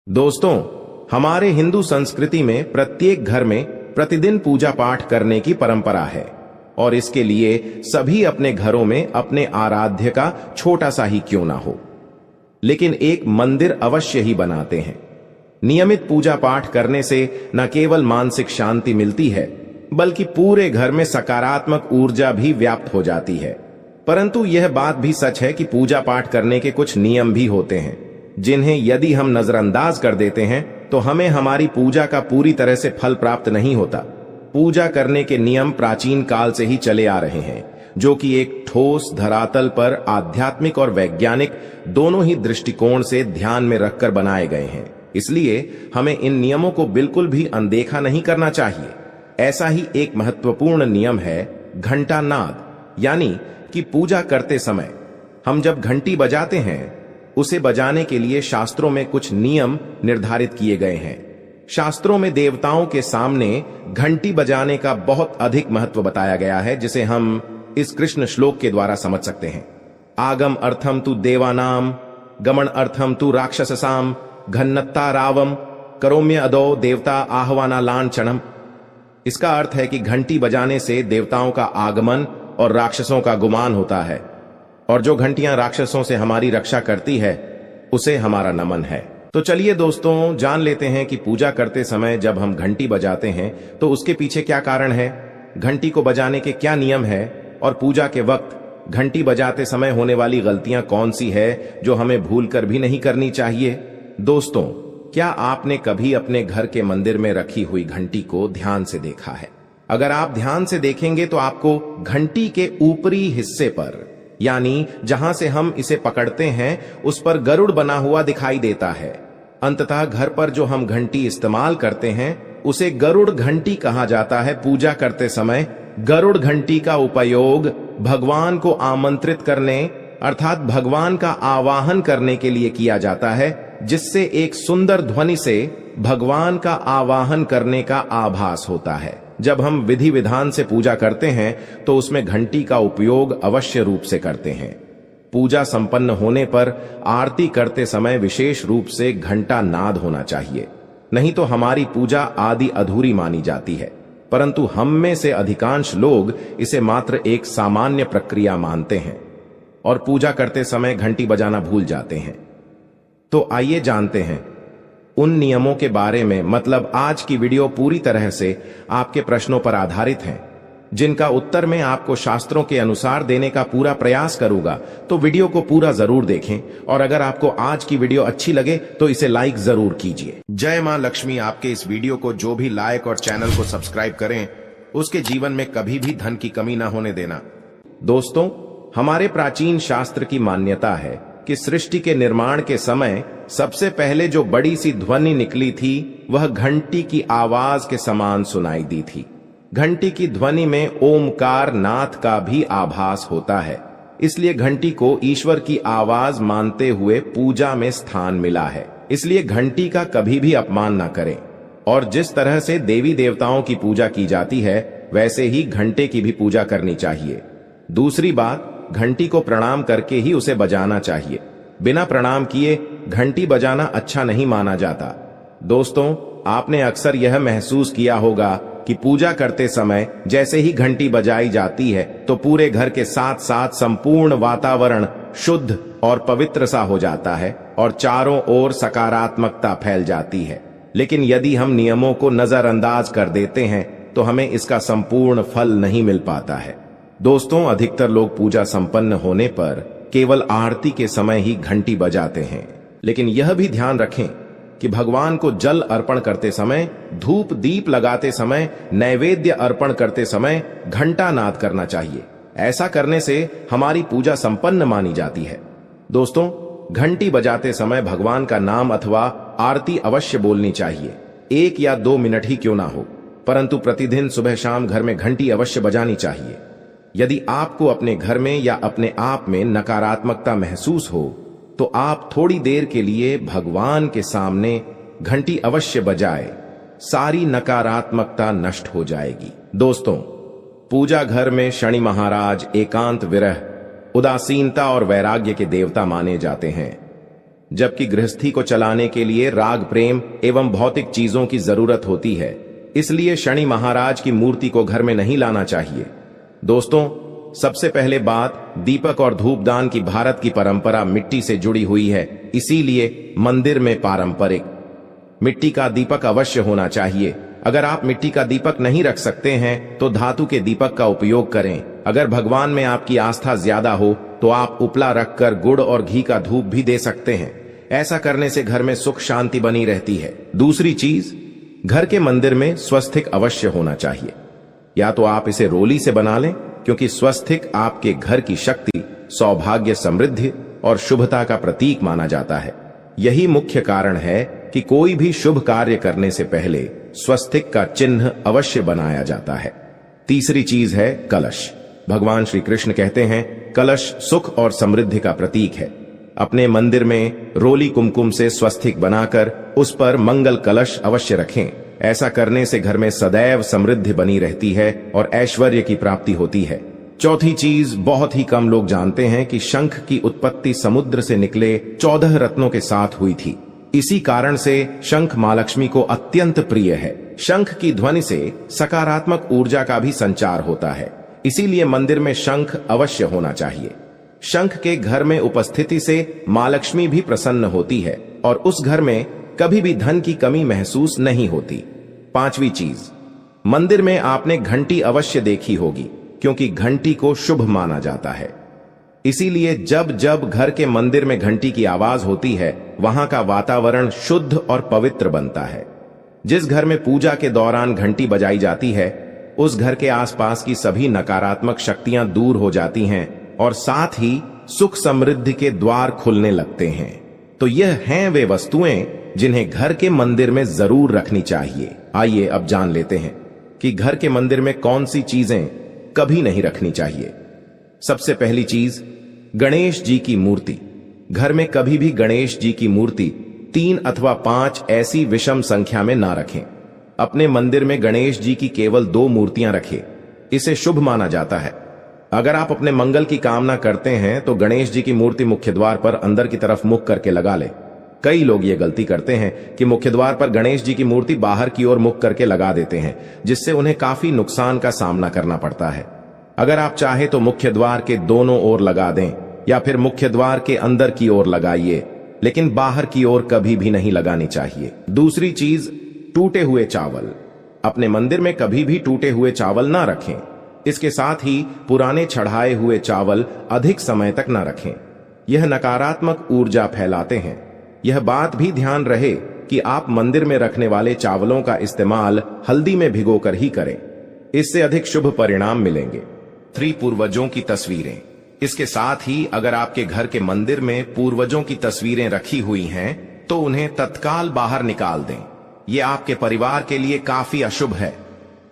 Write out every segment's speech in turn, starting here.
दोस्तों, हमारे हिंदू संस्कृति में प्रत्येक घर में प्रतिदिन पूजा पाठ करने की परंपरा है और इसके लिए सभी अपने घरों में अपने आराध्य का छोटा सा ही क्यों ना हो, लेकिन एक मंदिर अवश्य ही बनाते हैं। नियमित पूजा पाठ करने से न केवल मानसिक शांति मिलती है बल्कि पूरे घर में सकारात्मक ऊर्जा भी व्याप्त हो जाती है। परंतु यह बात भी सच है कि पूजा पाठ करने के कुछ नियम भी होते हैं जिन्हें यदि हम नजरअंदाज कर देते हैं तो हमें हमारी पूजा का पूरी तरह से फल प्राप्त नहीं होता। पूजा करने के नियम प्राचीन काल से ही चले आ रहे हैं, जो कि एक ठोस धरातल पर आध्यात्मिक और वैज्ञानिक दोनों ही दृष्टिकोण से ध्यान में रखकर बनाए गए हैं। इसलिए हमें इन नियमों को बिल्कुल भी अनदेखा नहीं करना चाहिए। ऐसा ही एक महत्वपूर्ण नियम है घंटा नाद, यानी कि पूजा करते समय हम जब घंटी बजाते हैं उसे बजाने के लिए शास्त्रों में कुछ नियम निर्धारित किए गए हैं। शास्त्रों में देवताओं के सामने घंटी बजाने का बहुत अधिक महत्व बताया गया है, जिसे हम इस कृष्ण श्लोक के द्वारा समझ सकते हैं। आगम अर्थम तु देवानाम, गमन अर्थम तु राक्षससाम, घन्नत्ता रावम, करोम्य अदो देवता आह्वाना लांछनम। इसका अर्थ है कि घंटी बजाने से देवताओं का आगमन और राक्षसों का गुमान होता है, और जो घंटियां राक्षसों से हमारी रक्षा करती है उसे हमारा नमन है। तो चलिए दोस्तों, जान लेते हैं कि पूजा करते समय जब हम घंटी बजाते हैं तो उसके पीछे क्या कारण है, घंटी को बजाने के क्या नियम है, और पूजा के वक्त घंटी बजाते समय होने वाली गलतियां कौन सी है जो हमें भूलकर भी नहीं करनी चाहिए। दोस्तों, क्या आपने कभी अपने घर के मंदिर में रखी हुई घंटी को ध्यान से देखा है? अगर आप ध्यान से देखेंगे तो आपको घंटी के ऊपरी हिस्से पर, यानी जहां से हम इसे पकड़ते हैं, उस पर गरुड़ बना हुआ दिखाई देता है। अंततः घर पर जो हम घंटी इस्तेमाल करते हैं उसे गरुड़ घंटी कहा जाता है। पूजा करते समय गरुड़ घंटी का उपयोग भगवान को आमंत्रित करने अर्थात भगवान का आवाहन करने के लिए किया जाता है, जिससे एक सुंदर ध्वनि से भगवान का आवाहन करने का आभास होता है। जब हम विधि विधान से पूजा करते हैं तो उसमें घंटी का उपयोग अवश्य रूप से करते हैं। पूजा संपन्न होने पर आरती करते समय विशेष रूप से घंटा नाद होना चाहिए, नहीं तो हमारी पूजा आदि अधूरी मानी जाती है। परंतु हम में से अधिकांश लोग इसे मात्र एक सामान्य प्रक्रिया मानते हैं और पूजा करते समय घंटी बजाना भूल जाते हैं। तो आइए जानते हैं उन नियमों के बारे में। मतलब आज की वीडियो पूरी तरह से आपके प्रश्नों पर आधारित है, जिनका उत्तर मैं आपको शास्त्रों के अनुसार देने का पूरा प्रयास करूंगा। तो वीडियो को पूरा जरूर देखें, और अगर आपको आज की वीडियो अच्छी लगे तो इसे लाइक जरूर कीजिए। जय मां लक्ष्मी आपके इस वीडियो को जो भी लाइक और चैनल को सब्सक्राइब करें उसके जीवन में कभी भी धन की कमी ना होने देना। दोस्तों, हमारे प्राचीन शास्त्र की मान्यता है कि सृष्टि के निर्माण के समय सबसे पहले जो बड़ी सी ध्वनि निकली थी वह घंटी की आवाज के समान सुनाई दी थी। घंटी की ध्वनि में ओमकार नाथ का भी आभास होता है, इसलिए घंटी को ईश्वर की आवाज मानते हुए पूजा में स्थान मिला है। इसलिए घंटी का कभी भी अपमान न करें, और जिस तरह से देवी देवताओं की पूजा की जाती है वैसे ही घंटे की भी पूजा करनी चाहिए। दूसरी बात, घंटी को प्रणाम करके ही उसे बजाना चाहिए। बिना प्रणाम किए घंटी बजाना अच्छा नहीं माना जाता। दोस्तों, आपने अक्सर यह महसूस किया होगा कि पूजा करते समय जैसे ही घंटी बजाई जाती है तो पूरे घर के साथ साथ संपूर्ण वातावरण शुद्ध और पवित्र सा हो जाता है और चारों ओर सकारात्मकता फैल जाती है। लेकिन यदि हम नियमों को नजरअंदाज कर देते हैं तो हमें इसका संपूर्ण फल नहीं मिल पाता है। दोस्तों, अधिकतर लोग पूजा संपन्न होने पर केवल आरती के समय ही घंटी बजाते हैं, लेकिन यह भी ध्यान रखें कि भगवान को जल अर्पण करते समय, धूप दीप लगाते समय, नैवेद्य अर्पण करते समय घंटा नाद करना चाहिए। ऐसा करने से हमारी पूजा संपन्न मानी जाती है। दोस्तों, घंटी बजाते समय भगवान का नाम अथवा आरती अवश्य बोलनी चाहिए। 1 या 2 मिनट ही क्यों ना हो, परंतु प्रतिदिन सुबह शाम घर में घंटी अवश्य बजानी चाहिए। यदि आपको अपने घर में या अपने आप में नकारात्मकता महसूस हो तो आप थोड़ी देर के लिए भगवान के सामने घंटी अवश्य बजाए, सारी नकारात्मकता नष्ट हो जाएगी। दोस्तों, पूजा घर में शनि महाराज एकांत विरह, उदासीनता और वैराग्य के देवता माने जाते हैं। जबकि गृहस्थी को चलाने के लिए राग प्रेम एवं भौतिक चीजों की जरूरत होती है। इसलिए शनि महाराज की मूर्ति को घर में नहीं लाना चाहिए। दोस्तों, सबसे पहले बात, दीपक और धूपदान की भारत की परंपरा मिट्टी से जुड़ी हुई है, इसीलिए मंदिर में पारंपरिक मिट्टी का दीपक अवश्य होना चाहिए। अगर आप मिट्टी का दीपक नहीं रख सकते हैं तो धातु के दीपक का उपयोग करें। अगर भगवान में आपकी आस्था ज्यादा हो तो आप उपला रखकर गुड़ और घी का धूप भी दे सकते हैं। ऐसा करने से घर में सुख शांति बनी रहती है। दूसरी चीज, घर के मंदिर में स्वस्तिक अवश्य होना चाहिए। या तो आप इसे रोली से बना लें, क्योंकि स्वस्तिक आपके घर की शक्ति, सौभाग्य, समृद्धि और शुभता का प्रतीक माना जाता है। यही मुख्य कारण है कि कोई भी शुभ कार्य करने से पहले स्वस्तिक का चिन्ह अवश्य बनाया जाता है। तीसरी चीज है कलश। भगवान श्री कृष्ण कहते हैं, कलश सुख और समृद्धि का प्रतीक है। अपने मंदिर में रोली कुमकुम से स्वस्तिक बनाकर उस पर मंगल कलश अवश्य रखें। ऐसा करने से घर में सदैव समृद्धि बनी रहती है और ऐश्वर्य की प्राप्ति होती है। चौथी चीज, बहुत ही कम लोग जानते हैं कि शंख की उत्पत्ति समुद्र से निकले 14 रत्नों के साथ हुई थी। इसी कारण से शंख मां लक्ष्मी को अत्यंत प्रिय है। शंख की ध्वनि से सकारात्मक ऊर्जा का भी संचार होता है, इसीलिए मंदिर में शंख अवश्य होना चाहिए। शंख के घर में उपस्थिति से मां लक्ष्मी भी प्रसन्न होती है और उस घर में कभी भी धन की कमी महसूस नहीं होती। पांचवी चीज, मंदिर में आपने घंटी अवश्य देखी होगी, क्योंकि घंटी को शुभ माना जाता है। इसीलिए जब जब घर के मंदिर में घंटी की आवाज होती है, वहां का वातावरण शुद्ध और पवित्र बनता है। जिस घर में पूजा के दौरान घंटी बजाई जाती है, उस घर के आसपास की सभी नकारात्मक शक्तियां दूर हो जाती हैं और साथ ही सुख समृद्धि के द्वार खुलने लगते हैं। तो यह हैं वे वस्तुएं जिन्हें घर के मंदिर में जरूर रखनी चाहिए। आइए अब जान लेते हैं कि घर के मंदिर में कौन सी चीजें कभी नहीं रखनी चाहिए। सबसे पहली चीज, गणेश जी की मूर्ति। घर में कभी भी गणेश जी की मूर्ति 3 अथवा 5 ऐसी विषम संख्या में ना रखें। अपने मंदिर में गणेश जी की केवल 2 मूर्तियां रखें, इसे शुभ माना जाता है। अगर आप अपने मंगल की कामना करते हैं तो गणेश जी की मूर्ति मुख्य द्वार पर अंदर की तरफ मुख करके लगा ले। कई लोग ये गलती करते हैं कि मुख्य द्वार पर गणेश जी की मूर्ति बाहर की ओर मुख करके लगा देते हैं, जिससे उन्हें काफी नुकसान का सामना करना पड़ता है। अगर आप चाहे तो मुख्य द्वार के दोनों ओर लगा दें या फिर मुख्य द्वार के अंदर की ओर लगाइए, लेकिन बाहर की ओर कभी भी नहीं लगानी चाहिए। दूसरी चीज, टूटे हुए चावल। अपने मंदिर में कभी भी टूटे हुए चावल ना रखें। इसके साथ ही पुराने चढ़ाए हुए चावल अधिक समय तक ना रखें। यह नकारात्मक ऊर्जा फैलाते हैं। यह बात भी ध्यान रहे कि आप मंदिर में रखने वाले चावलों का इस्तेमाल हल्दी में भिगोकर ही करें, इससे अधिक शुभ परिणाम मिलेंगे। 3 पूर्वजों की तस्वीरें। इसके साथ ही अगर आपके घर के मंदिर में पूर्वजों की तस्वीरें रखी हुई हैं तो उन्हें तत्काल बाहर निकाल दें। ये आपके परिवार के लिए काफी अशुभ है।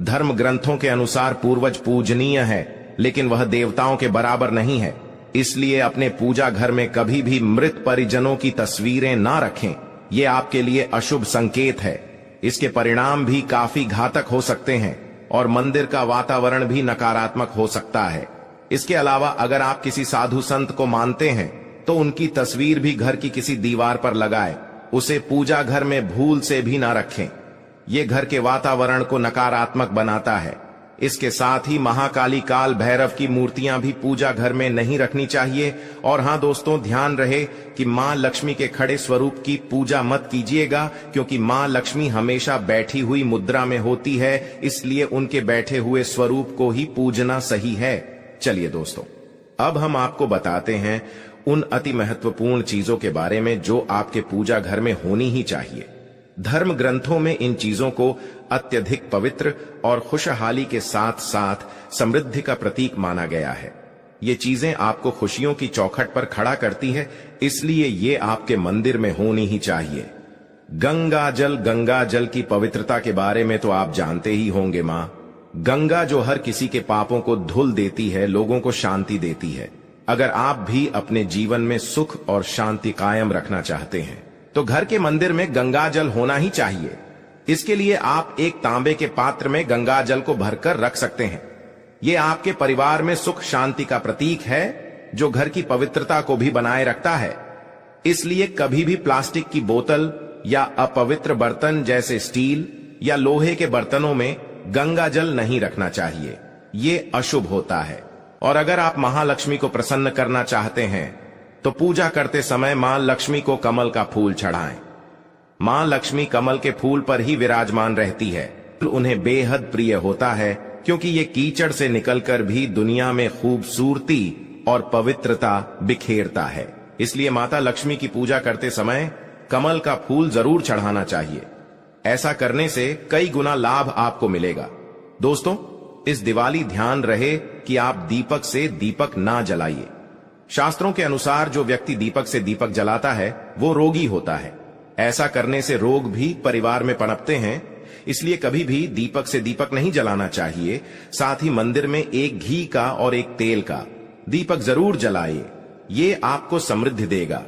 धर्म ग्रंथों के अनुसार पूर्वज पूजनीय है, लेकिन वह देवताओं के बराबर नहीं है। इसलिए अपने पूजा घर में कभी भी मृत परिजनों की तस्वीरें ना रखें। ये आपके लिए अशुभ संकेत है। इसके परिणाम भी काफी घातक हो सकते हैं और मंदिर का वातावरण भी नकारात्मक हो सकता है। इसके अलावा अगर आप किसी साधु संत को मानते हैं तो उनकी तस्वीर भी घर की किसी दीवार पर लगाएं। उसे पूजा घर में भूल से भी ना रखें। ये घर के वातावरण को नकारात्मक बनाता है। इसके साथ ही महाकाली, काल भैरव की मूर्तियां भी पूजा घर में नहीं रखनी चाहिए। और हां दोस्तों, ध्यान रहे कि मां लक्ष्मी के खड़े स्वरूप की पूजा मत कीजिएगा, क्योंकि मां लक्ष्मी हमेशा बैठी हुई मुद्रा में होती है, इसलिए उनके बैठे हुए स्वरूप को ही पूजना सही है। चलिए दोस्तों, अब हम आपको बताते हैं उन अति महत्वपूर्ण चीजों के बारे में जो आपके पूजा घर में होनी ही चाहिए। धर्म ग्रंथों में इन चीजों को अत्यधिक पवित्र और खुशहाली के साथ साथ समृद्धि का प्रतीक माना गया है। ये चीजें आपको खुशियों की चौखट पर खड़ा करती है, इसलिए ये आपके मंदिर में होनी ही चाहिए। गंगा जल की पवित्रता के बारे में तो आप जानते ही होंगे। मां गंगा जो हर किसी के पापों को धुल देती है, लोगों को शांति देती है। अगर आप भी अपने जीवन में सुख और शांति कायम रखना चाहते हैं तो घर के मंदिर में गंगा जल होना ही चाहिए। इसके लिए आप एक तांबे के पात्र में गंगा जल को भरकर रख सकते हैं। ये आपके परिवार में सुख शांति का प्रतीक है, जो घर की पवित्रता को भी बनाए रखता है। इसलिए कभी भी प्लास्टिक की बोतल या अपवित्र बर्तन जैसे स्टील या लोहे के बर्तनों में गंगा जल नहीं रखना चाहिए। ये अशुभ होता है। और अगर आप महालक्ष्मी को प्रसन्न करना चाहते हैं तो पूजा करते समय मां लक्ष्मी को कमल का फूल चढ़ाएं। मां लक्ष्मी कमल के फूल पर ही विराजमान रहती है। उन्हें बेहद प्रिय होता है क्योंकि ये कीचड़ से निकलकर भी दुनिया में खूबसूरती और पवित्रता बिखेरता है। इसलिए माता लक्ष्मी की पूजा करते समय कमल का फूल जरूर चढ़ाना चाहिए। ऐसा करने से कई गुना लाभ आपको मिलेगा। दोस्तों, इस दिवाली ध्यान रहे कि आप दीपक से दीपक ना जलाइए। शास्त्रों के अनुसार जो व्यक्ति दीपक से दीपक जलाता है वो रोगी होता है। ऐसा करने से रोग भी परिवार में पनपते हैं। इसलिए कभी भी दीपक से दीपक नहीं जलाना चाहिए। साथ ही मंदिर में एक घी का और एक तेल का दीपक जरूर जलाइए। ये आपको समृद्धि देगा।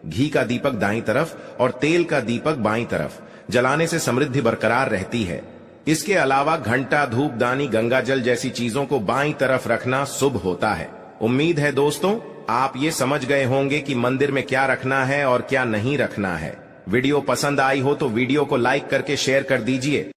घी का दीपक दाईं तरफ और तेल का दीपक बाईं तरफ जलाने से समृद्धि बरकरार रहती है। इसके अलावा घंटा, धूपदानी, गंगा जल जैसी चीजों को बाईं तरफ रखना शुभ होता है। उम्मीद है दोस्तों आप ये समझ गए होंगे कि मंदिर में क्या रखना है और क्या नहीं रखना है। वीडियो पसंद आई हो तो वीडियो को लाइक करके शेयर कर दीजिए।